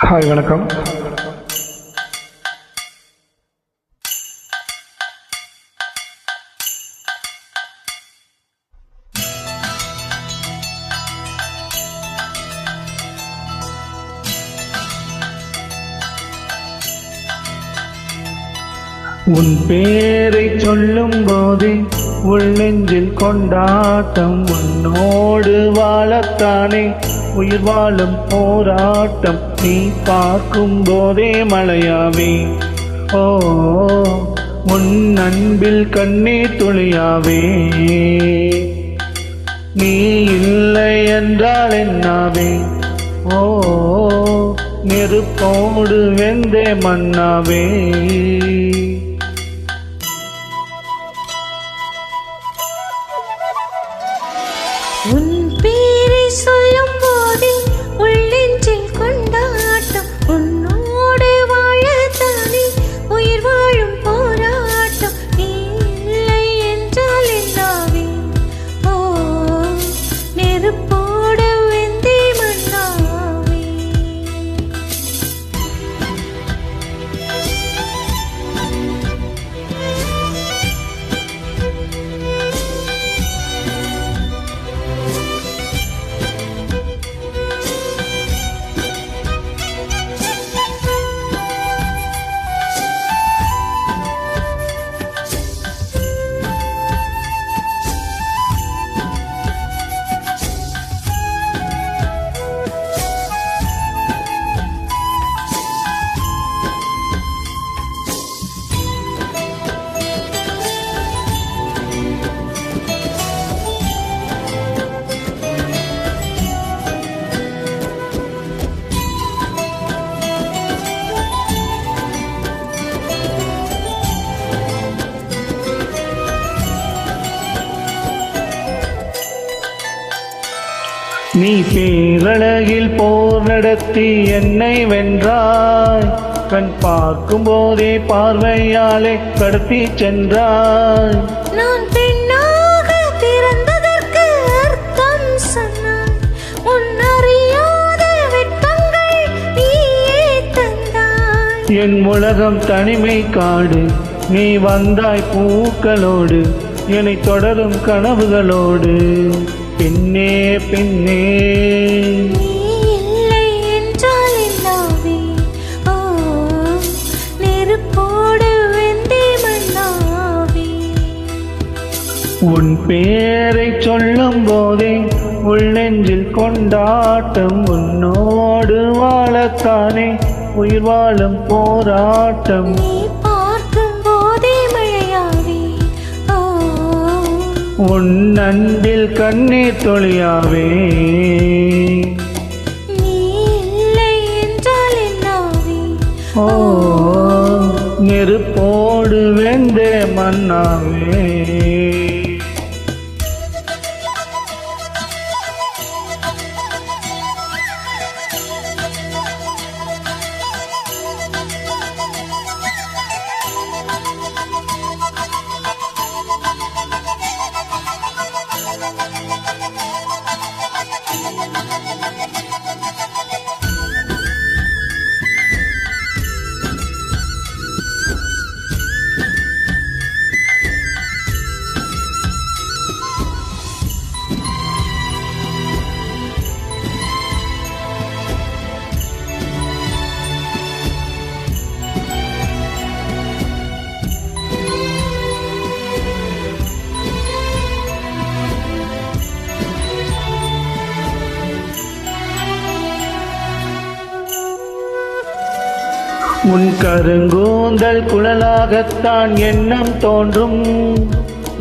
Hi வணக்கம். உன் பேரை சொல்லும் போதே உள்ளெஞ்சில் கொண்டாட்டம், உன்னோடு வாழத்தானே உயிர் வாழும் போராட்டம். நீ பார்க்கும் போதே மழையாவே, ஓ உன் அன்பில் கண்ணீர் துளியாவே. நீ இல்லை என்றால் என்னாவே, ஓ நெருப்போடு வெந்தே மண்ணாவே. உன் பேரை சொல்லும் போதே உள்ளெஞ்சில் கொண்டாட்டம், உன்னோடு வாழத்தானே உயிர் வாழும் போராட்டம். நீ இல்லை என்றால் என்னாவே, ஓ நெருப்போடு வெந்தே மண்ணாவே. நீ பேரழகில் போர் நடத்தி என்னை வென்றாய், கண் பார்க்கும் போதே பார்வையாலே கடத்தி சென்றாய். நான் பெண்ணாக பிறந்ததற்கு அர்த்தம் சொன்னாய், உன் அறியாத வெட்கங்கள் நீயே தந்தாய். என் உலகம் தனிமை காடு, நீ வந்தாய் பூக்களோடு, என்னை தொடரும் கனவுகளோடு. பெண்ணே பெண்ணே நீ இல்லை என்றால் என்னாவே, ஓ நெருப்போடு வெந்தே மண்ணாவே. உன் பேரை சொல்லும் போதே உள்ளெஞ்சில் கொண்டாட்டம், உன்னோடு வாழத்தானே உயிர் வாழும் போராட்டம். நீ பார்க்கும் போதே மழையாவே, ஓ உன் அன்பில் கண்ணீர் துளியாவே. நீ இல்லை என்றால் என்னாவே, ஓ நெருப்போடு வெந்தே மண்ணாவே. உன் கருங்கூந்தல் குழலாகத்தான் எண்ணம் தோன்றும்,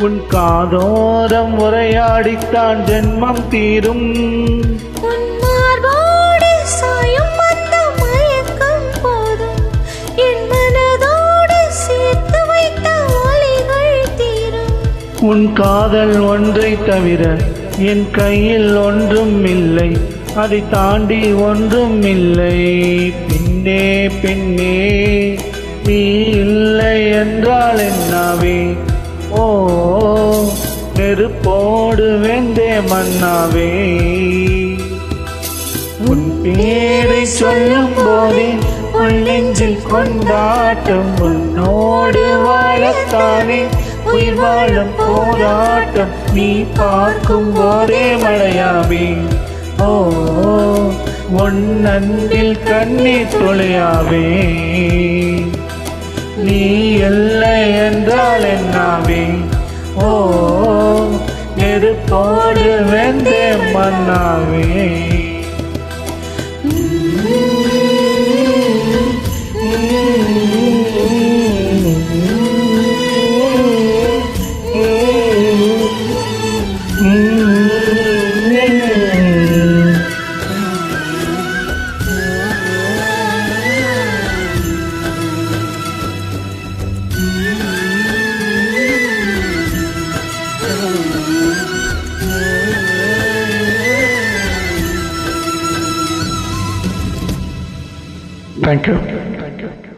உன் காதோரம் உரையாடித்தான் ஜென்மம் தீரும். உன் மார்போடு சாயும் அந்த மயக்கம் போதும், என் மனதோடு சேர்த்து வைத்த ஒலிகள் தீரும். உன் காதல் ஒன்றை தவிர என் கையில் ஒன்றும் இல்லை, அதை தாண்டி ஒன்றும் இல்லை. பெண்ணே பெண்ணே நீ இல்லை என்றால் என்னாவே, ஓ நெருப்போடு வெந்தே மண்ணாவே. உன் பேரை சொல்லும் போதே உள் நெஞ்சில் கொண்டாட்டம் உன்னோடு வாழத்தானே உயிர் வாழும் போராட்டம் நீ பார்க்கும் போதே மழையாவே ஓ உன் அன்பில் கண்ணீர் துளையாவே நீ இல்லை என்றால் என்னாவே ஓ நெருப்போடு வெந்தே மண்ணாவே Thank you.